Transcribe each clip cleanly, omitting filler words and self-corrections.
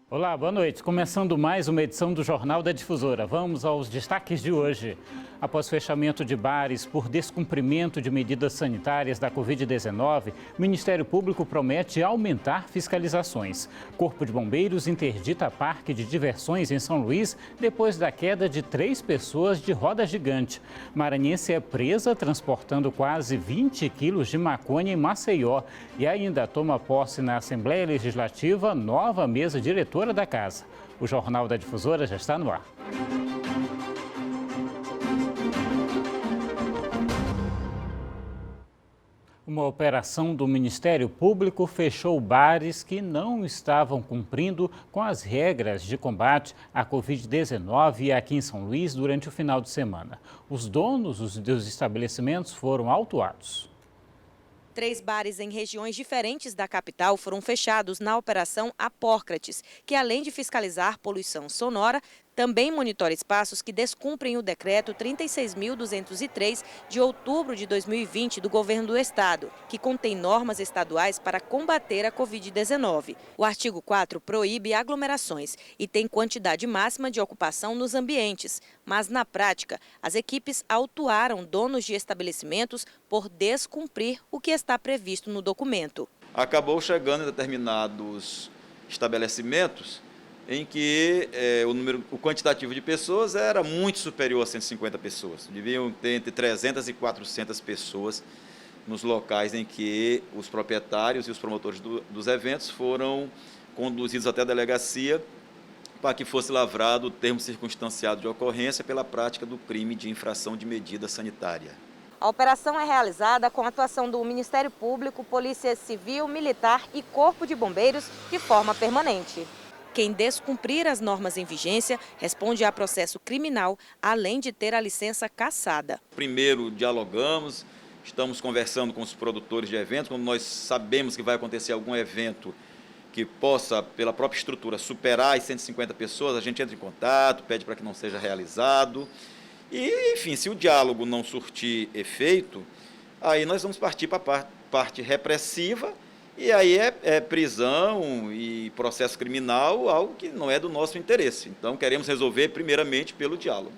Olá, boa noite. Começando mais uma edição do Jornal da Difusora. Vamos aos destaques de hoje. Após fechamento de bares por descumprimento de medidas sanitárias da Covid-19, o Ministério Público promete aumentar fiscalizações. Corpo de Bombeiros interdita parque de diversões em São Luís depois da queda de 3 pessoas de roda gigante. Maranhense é presa transportando quase 20 quilos de maconha em Maceió e ainda toma posse na Assembleia Legislativa nova mesa diretora da casa. O Jornal da Difusora já está no ar. Uma operação do Ministério Público fechou bares que não estavam cumprindo com as regras de combate à Covid-19 aqui em São Luís durante o final de semana. Os donos dos estabelecimentos foram autuados. 3 bares em regiões diferentes da capital foram fechados na Operação Apócrates, que além de fiscalizar poluição sonora, também monitora espaços que descumprem o decreto 36.203 de outubro de 2020 do governo do estado, que contém normas estaduais para combater a Covid-19. O artigo 4 proíbe aglomerações e tem quantidade máxima de ocupação nos ambientes, mas na prática, as equipes autuaram donos de estabelecimentos por descumprir o que está previsto no documento. Acabou chegando em determinados estabelecimentos em que o quantitativo de pessoas era muito superior a 150 pessoas. Deviam ter entre 300 e 400 pessoas nos locais em que os proprietários e os promotores dos eventos foram conduzidos até a delegacia para que fosse lavrado o termo circunstanciado de ocorrência pela prática do crime de infração de medida sanitária. A operação é realizada com a atuação do Ministério Público, Polícia Civil, Militar e Corpo de Bombeiros de forma permanente. Quem descumprir as normas em vigência responde a processo criminal, além de ter a licença cassada. Primeiro, dialogamos, estamos conversando com os produtores de eventos. Quando nós sabemos que vai acontecer algum evento que possa, pela própria estrutura, superar as 150 pessoas, a gente entra em contato, pede para que não seja realizado. E, enfim, se o diálogo não surtir efeito, aí nós vamos partir para a parte repressiva. E aí é prisão e processo criminal, algo que não é do nosso interesse. Então, queremos resolver primeiramente pelo diálogo.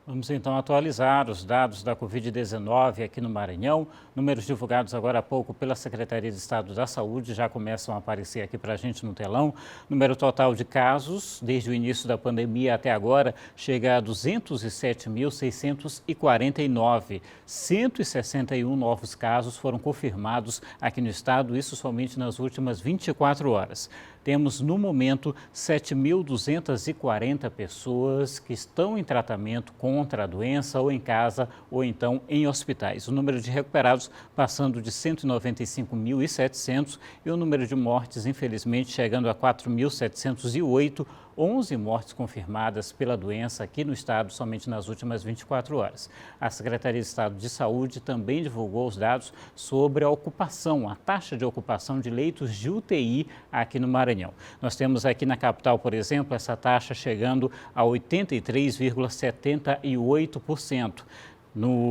Vamos então atualizar os dados da Covid-19 aqui no Maranhão. Números divulgados agora há pouco pela Secretaria de Estado da Saúde já começam a aparecer aqui para a gente no telão. Número total de casos desde o início da pandemia até agora chega a 207.649. 161 novos casos foram confirmados aqui no estado, isso somente nas últimas 24 horas. Temos, no momento, 7.240 pessoas que estão em tratamento contra a doença ou em casa ou então em hospitais. O número de recuperados passando de 195.700 e o número de mortes, infelizmente, chegando a 4.708, 11 mortes confirmadas pela doença aqui no estado somente nas últimas 24 horas. A Secretaria de Estado de Saúde também divulgou os dados sobre a ocupação, a taxa de ocupação de leitos de UTI aqui no Maranhão. Nós temos aqui na capital, por exemplo, essa taxa chegando a 83,78%.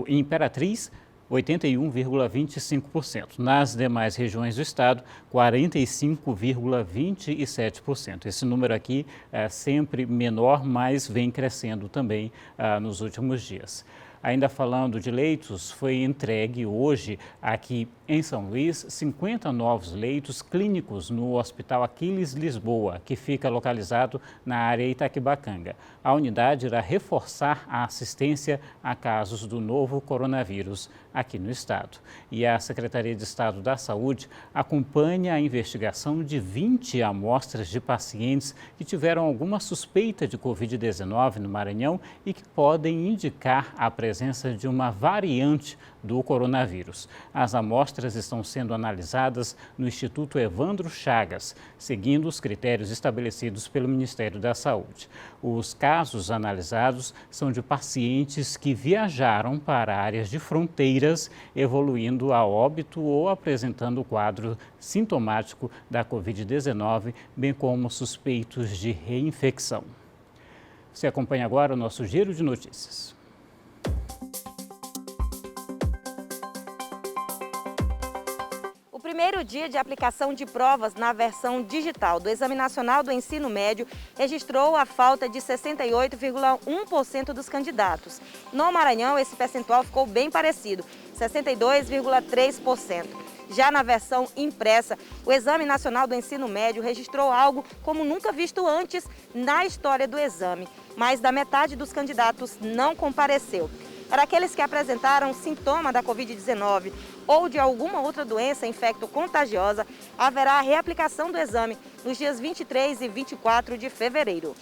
Em Imperatriz, 81,25%. Nas demais regiões do estado, 45,27%. Esse número aqui é sempre menor, mas vem crescendo também nos últimos dias. Ainda falando de leitos, foi entregue hoje aqui em São Luís 50 novos leitos clínicos no Hospital Aquiles Lisboa, que fica localizado na área Itaquibacanga. A unidade irá reforçar a assistência a casos do novo coronavírus aqui no estado. E a Secretaria de Estado da Saúde acompanha a investigação de 20 amostras de pacientes que tiveram alguma suspeita de Covid-19 no Maranhão e que podem indicar a presença de uma variante do coronavírus. As amostras estão sendo analisadas no Instituto Evandro Chagas, seguindo os critérios estabelecidos pelo Ministério da Saúde. Os casos analisados são de pacientes que viajaram para áreas de fronteiras, evoluindo a óbito ou apresentando o quadro sintomático da Covid-19, bem como suspeitos de reinfecção. Você acompanha agora o nosso Giro de Notícias. O primeiro dia de aplicação de provas na versão digital do Exame Nacional do Ensino Médio registrou a falta de 68,1% dos candidatos. No Maranhão, esse percentual ficou bem parecido, 62,3%. Já na versão impressa, o Exame Nacional do Ensino Médio registrou algo como nunca visto antes na história do exame. Mais da metade dos candidatos não compareceu. Para aqueles que apresentaram sintoma da Covid-19 ou de alguma outra doença infecto-contagiosa, haverá a reaplicação do exame nos dias 23 e 24 de fevereiro.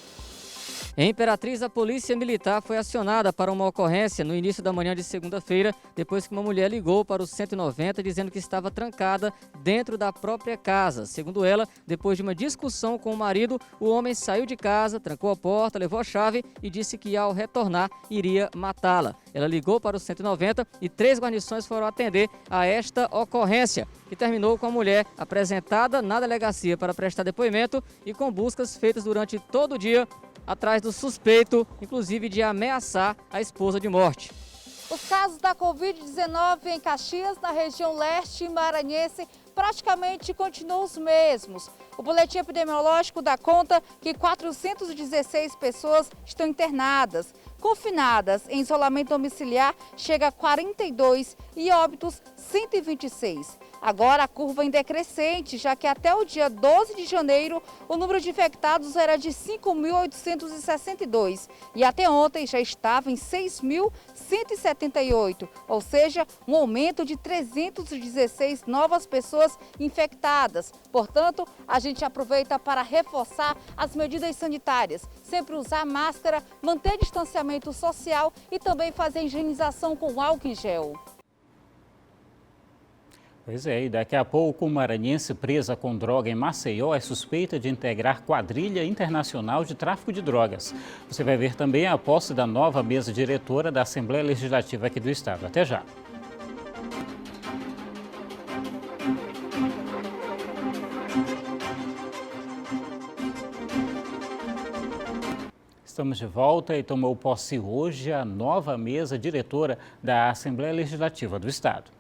Em Imperatriz, a Polícia Militar foi acionada para uma ocorrência no início da manhã de segunda-feira, depois que uma mulher ligou para o 190 dizendo que estava trancada dentro da própria casa. Segundo ela, depois de uma discussão com o marido, o homem saiu de casa, trancou a porta, levou a chave e disse que ao retornar iria matá-la. Ela ligou para o 190 e 3 guarnições foram atender a esta ocorrência, que terminou com a mulher apresentada na delegacia para prestar depoimento e com buscas feitas durante todo o dia atrás do suspeito, inclusive de ameaçar a esposa de morte. Os casos da Covid-19 em Caxias, na região leste maranhense, praticamente continuam os mesmos. O boletim epidemiológico dá conta que 416 pessoas estão internadas. Confinadas em isolamento domiciliar chega a 42 e óbitos 126. Agora a curva em decrescente, já que até o dia 12 de janeiro o número de infectados era de 5.862 e até ontem já estava em 6.178, ou seja, um aumento de 316 novas pessoas infectadas. Portanto, a gente aproveita para reforçar as medidas sanitárias, sempre usar máscara, manter distanciamento social e também fazer higienização com álcool em gel. Pois é, e daqui a pouco, uma maranhense presa com droga em Maceió é suspeita de integrar quadrilha internacional de tráfico de drogas. Você vai ver também a posse da nova mesa diretora da Assembleia Legislativa aqui do Estado. Até já. Estamos de volta e tomou posse hoje a nova mesa diretora da Assembleia Legislativa do Estado.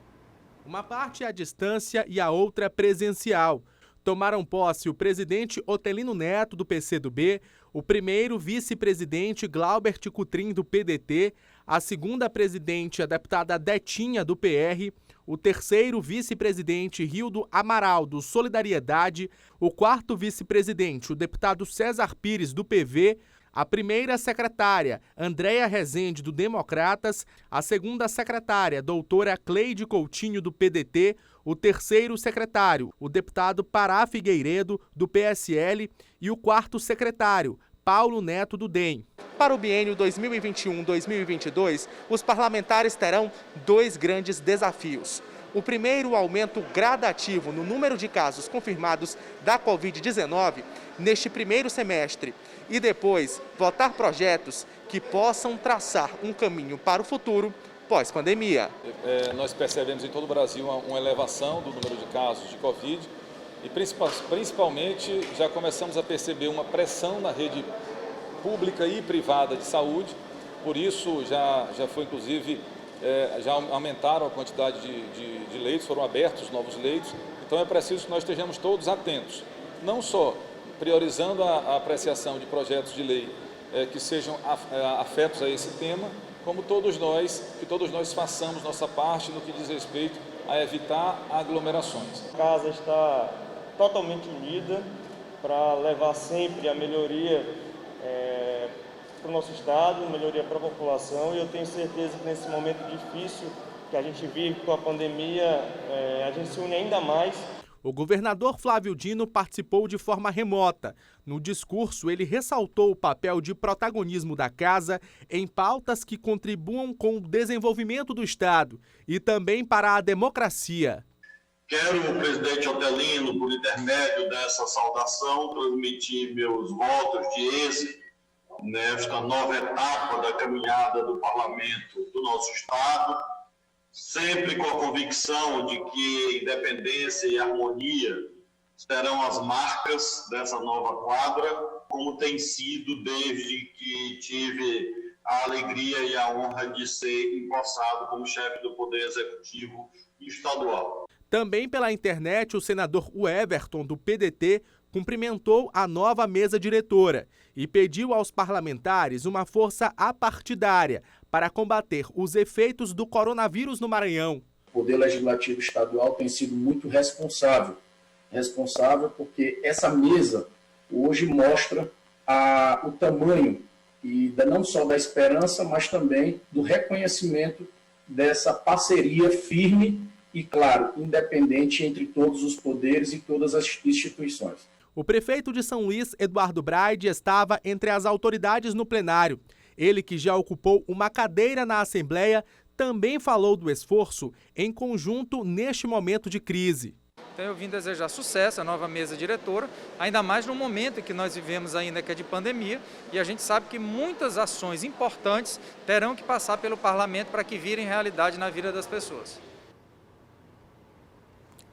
Uma parte à distância e a outra presencial. Tomaram posse o presidente Otelino Neto, do PCdoB, o primeiro vice-presidente Glaubert Cutrim, do PDT, a segunda presidente, a deputada Detinha, do PR, o terceiro vice-presidente Rildo Amaral, do Solidariedade, o quarto vice-presidente, o deputado César Pires, do PV, a primeira secretária, Andréia Rezende, do Democratas, a segunda secretária, doutora Cleide Coutinho, do PDT, o terceiro secretário, o deputado Pará Figueiredo, do PSL, e o quarto secretário, Paulo Neto, do DEM. Para o biênio 2021-2022, os parlamentares terão 2 grandes desafios. O primeiro, o aumento gradativo no número de casos confirmados da Covid-19 neste primeiro semestre e depois votar projetos que possam traçar um caminho para o futuro pós-pandemia. Nós percebemos em todo o Brasil uma elevação do número de casos de Covid e principalmente já começamos a perceber uma pressão na rede pública e privada de saúde, por isso já foi inclusive... já aumentaram a quantidade de leitos, foram abertos novos leitos, então é preciso que nós estejamos todos atentos, não só priorizando a apreciação de projetos de lei que sejam afetos a esse tema, como que todos nós façamos nossa parte no que diz respeito a evitar aglomerações. A casa está totalmente unida para levar sempre a melhoria para o nosso estado, melhoria para a população, e eu tenho certeza que nesse momento difícil que a gente vive com a pandemia, a gente se une ainda mais. O governador Flávio Dino participou de forma remota. No discurso, ele ressaltou o papel de protagonismo da casa em pautas que contribuam com o desenvolvimento do estado e também para a democracia. Quero, o presidente Otelino, por intermédio dessa saudação, transmitir meus votos de êxito nesta nova etapa da caminhada do parlamento do nosso estado, sempre com a convicção de que independência e harmonia serão as marcas dessa nova quadra, como tem sido desde que tive a alegria e a honra de ser empossado como chefe do Poder Executivo estadual. Também pela internet, o senador Everton, do PDT, cumprimentou a nova mesa diretora e pediu aos parlamentares uma força apartidária para combater os efeitos do coronavírus no Maranhão. O Poder Legislativo Estadual tem sido muito responsável porque essa mesa hoje mostra o tamanho e não só da esperança, mas também do reconhecimento dessa parceria firme e, claro, independente entre todos os poderes e todas as instituições. O prefeito de São Luís, Eduardo Braide, estava entre as autoridades no plenário. Ele, que já ocupou uma cadeira na Assembleia, também falou do esforço em conjunto neste momento de crise. Então eu vim desejar sucesso à nova mesa diretora, ainda mais no momento em que nós vivemos ainda, que é de pandemia, e a gente sabe que muitas ações importantes terão que passar pelo parlamento para que virem realidade na vida das pessoas.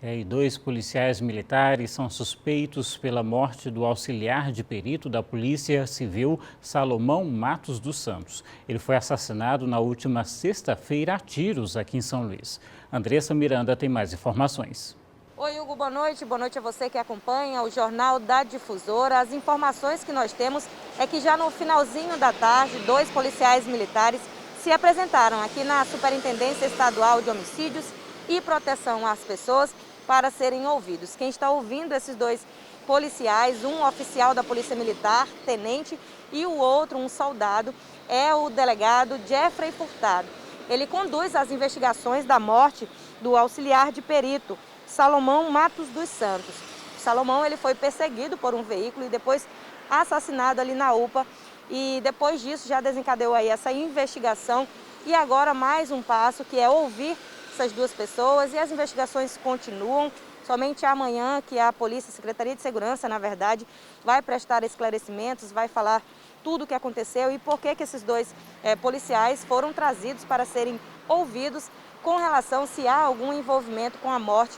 E 2 policiais militares são suspeitos pela morte do auxiliar de perito da Polícia Civil, Salomão Matos dos Santos. Ele foi assassinado na última sexta-feira a tiros aqui em São Luís. Andressa Miranda tem mais informações. Oi, Hugo, boa noite. Boa noite a você que acompanha o Jornal da Difusora. As informações que nós temos é que já no finalzinho da tarde, 2 policiais militares se apresentaram aqui na Superintendência Estadual de Homicídios e Proteção às Pessoas para serem ouvidos. Quem está ouvindo esses 2 policiais, um oficial da Polícia Militar, tenente, e o outro, um soldado, é o delegado Jeffrey Furtado. Ele conduz as investigações da morte do auxiliar de perito, Salomão Matos dos Santos. Salomão, ele foi perseguido por um veículo e depois assassinado ali na UPA, e depois disso já desencadeou aí essa investigação e agora mais um passo, que é ouvir essas 2 pessoas, e as investigações continuam. Somente amanhã que a Polícia, a Secretaria de Segurança, na verdade, vai prestar esclarecimentos, vai falar tudo o que aconteceu e por que esses 2 policiais foram trazidos para serem ouvidos com relação se há algum envolvimento com a morte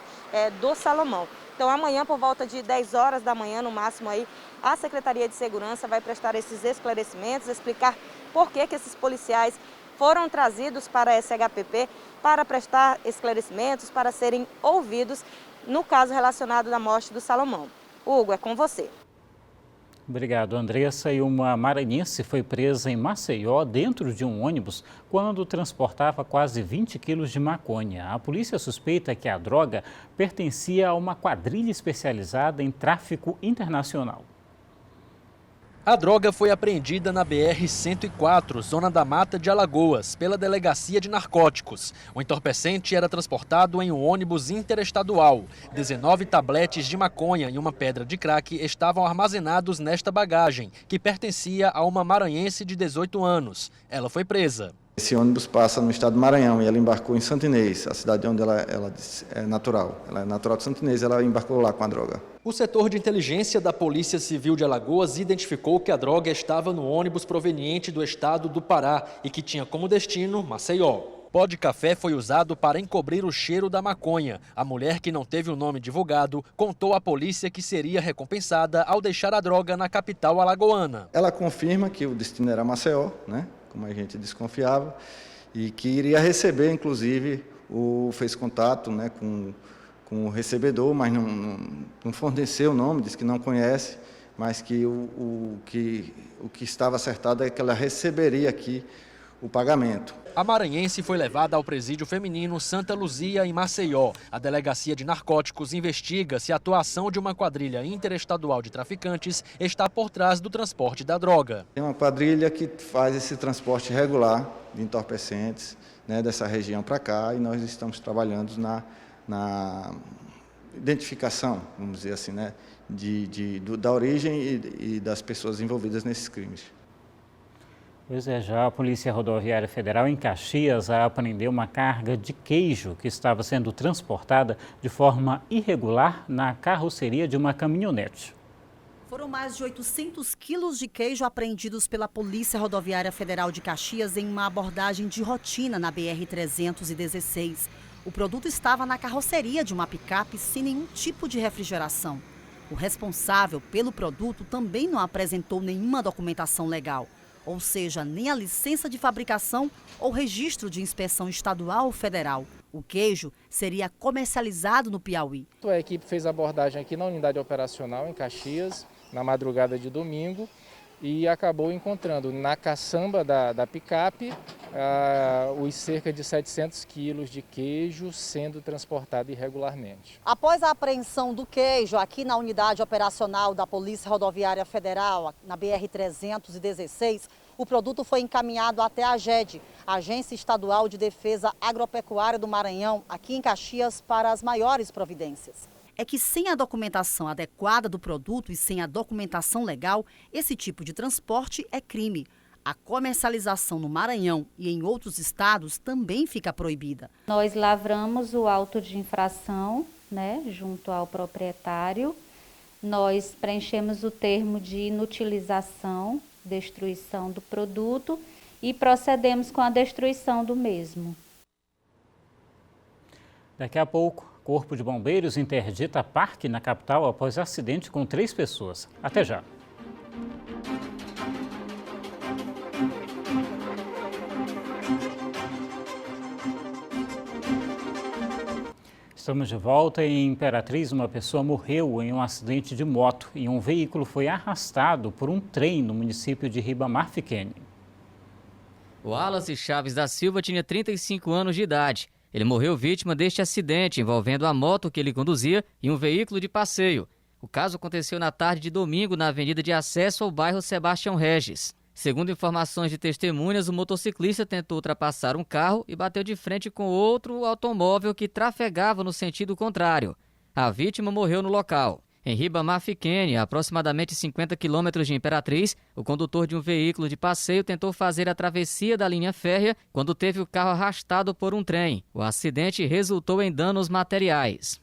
do Salomão. Então amanhã, por volta de 10 horas da manhã, no máximo, aí, a Secretaria de Segurança vai prestar esses esclarecimentos, explicar por que esses policiais foram trazidos para a SHPP para prestar esclarecimentos, para serem ouvidos no caso relacionado à morte do Salomão. Hugo, é com você. Obrigado, Andressa. E uma maranhense foi presa em Maceió dentro de um ônibus quando transportava quase 20 quilos de maconha. A polícia suspeita que a droga pertencia a uma quadrilha especializada em tráfico internacional. A droga foi apreendida na BR-104, zona da Mata de Alagoas, pela Delegacia de Narcóticos. O entorpecente era transportado em um ônibus interestadual. 19 tabletes de maconha e uma pedra de crack estavam armazenados nesta bagagem, que pertencia a uma maranhense de 18 anos. Ela foi presa. Esse ônibus passa no estado do Maranhão e ela embarcou em Santo Inês, a cidade onde ela é natural. Ela é natural de Santo Inês, ela embarcou lá com a droga. O setor de inteligência da Polícia Civil de Alagoas identificou que a droga estava no ônibus proveniente do estado do Pará e que tinha como destino Maceió. Pó de café foi usado para encobrir o cheiro da maconha. A mulher, que não teve o nome divulgado, contou à polícia que seria recompensada ao deixar a droga na capital alagoana. Ela confirma que o destino era Maceió, né? Como a gente desconfiava, e que iria receber, inclusive, fez contato, né, com o recebedor, mas não forneceu o nome, disse que não conhece, mas que o que estava acertado é que ela receberia aqui o pagamento. A maranhense foi levada ao presídio feminino Santa Luzia, em Maceió. A Delegacia de Narcóticos investiga se a atuação de uma quadrilha interestadual de traficantes está por trás do transporte da droga. Tem uma quadrilha que faz esse transporte regular de entorpecentes, né, dessa região para cá, e nós estamos trabalhando na identificação, vamos dizer assim, né, da origem e das pessoas envolvidas nesses crimes. Pois é, já a Polícia Rodoviária Federal em Caxias apreendeu uma carga de queijo que estava sendo transportada de forma irregular na carroceria de uma caminhonete. Foram mais de 800 quilos de queijo apreendidos pela Polícia Rodoviária Federal de Caxias em uma abordagem de rotina na BR-316. O produto estava na carroceria de uma picape sem nenhum tipo de refrigeração. O responsável pelo produto também não apresentou nenhuma documentação legal, ou seja, nem a licença de fabricação ou registro de inspeção estadual ou federal. O queijo seria comercializado no Piauí. A equipe fez abordagem aqui na unidade operacional em Caxias, na madrugada de domingo, e acabou encontrando na caçamba da picape os cerca de 700 quilos de queijo sendo transportado irregularmente. Após a apreensão do queijo aqui na unidade operacional da Polícia Rodoviária Federal, na BR-316, o produto foi encaminhado até a AGED, Agência Estadual de Defesa Agropecuária do Maranhão, aqui em Caxias, para as maiores providências. É que sem a documentação adequada do produto e sem a documentação legal, esse tipo de transporte é crime. A comercialização no Maranhão e em outros estados também fica proibida. Nós lavramos o auto de infração, junto ao proprietário. Nós preenchemos o termo de inutilização, destruição do produto e procedemos com a destruição do mesmo. Daqui a pouco, Corpo de Bombeiros interdita parque na capital após acidente com 3 pessoas. Até já. Estamos de volta. Em Imperatriz, uma pessoa morreu em um acidente de moto e um veículo foi arrastado por um trem no município de Ribamar Fiquene. O Wallace Chaves da Silva tinha 35 anos de idade. Ele morreu vítima deste acidente envolvendo a moto que ele conduzia e um veículo de passeio. O caso aconteceu na tarde de domingo na avenida de acesso ao bairro Sebastião Regis. Segundo informações de testemunhas, o motociclista tentou ultrapassar um carro e bateu de frente com outro automóvel que trafegava no sentido contrário. A vítima morreu no local. Em Ribamar Fiquene, a aproximadamente 50 quilômetros de Imperatriz, o condutor de um veículo de passeio tentou fazer a travessia da linha férrea quando teve o carro arrastado por um trem. O acidente resultou em danos materiais.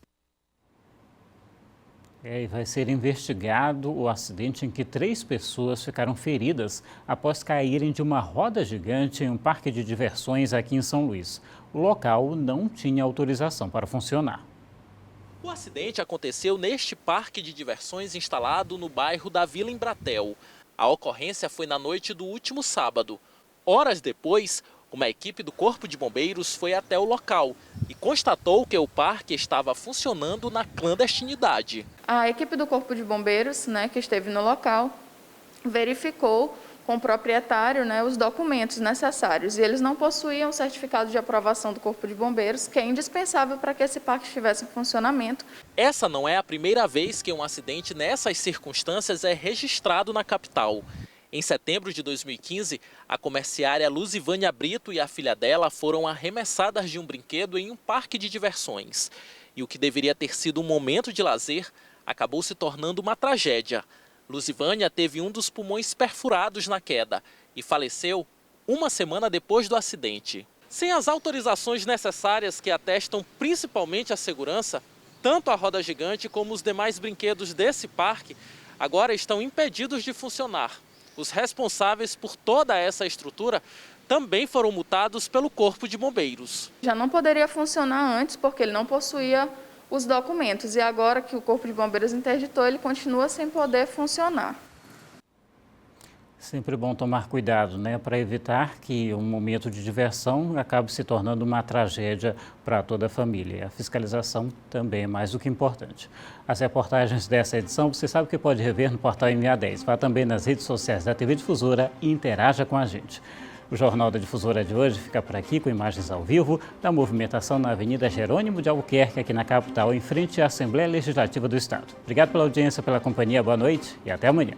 E vai ser investigado o acidente em que 3 pessoas ficaram feridas após caírem de uma roda gigante em um parque de diversões aqui em São Luís. O local não tinha autorização para funcionar. O acidente aconteceu neste parque de diversões instalado no bairro da Vila Embratel. A ocorrência foi na noite do último sábado. Horas depois, uma equipe do Corpo de Bombeiros foi até o local e constatou que o parque estava funcionando na clandestinidade. A equipe do Corpo de Bombeiros, que esteve no local, verificou com o proprietário os documentos necessários e eles não possuíam o certificado de aprovação do Corpo de Bombeiros, que é indispensável para que esse parque estivesse em funcionamento. Essa não é a primeira vez que um acidente nessas circunstâncias é registrado na capital. Em setembro de 2015, a comerciária Luzivânia Brito e a filha dela foram arremessadas de um brinquedo em um parque de diversões. E o que deveria ter sido um momento de lazer acabou se tornando uma tragédia. Luzivânia teve um dos pulmões perfurados na queda e faleceu uma semana depois do acidente. Sem as autorizações necessárias que atestam principalmente a segurança, tanto a roda gigante como os demais brinquedos desse parque agora estão impedidos de funcionar. Os responsáveis por toda essa estrutura também foram multados pelo Corpo de Bombeiros. Já não poderia funcionar antes porque ele não possuía os documentos e agora que o Corpo de Bombeiros interditou, ele continua sem poder funcionar. Sempre bom tomar cuidado, para evitar que um momento de diversão acabe se tornando uma tragédia para toda a família. A fiscalização também é mais do que importante. As reportagens dessa edição você sabe que pode rever no portal MA10. Vá também nas redes sociais da TV Difusora e interaja com a gente. O Jornal da Difusora de hoje fica por aqui com imagens ao vivo da movimentação na Avenida Jerônimo de Albuquerque, aqui na capital, em frente à Assembleia Legislativa do Estado. Obrigado pela audiência, pela companhia, boa noite e até amanhã.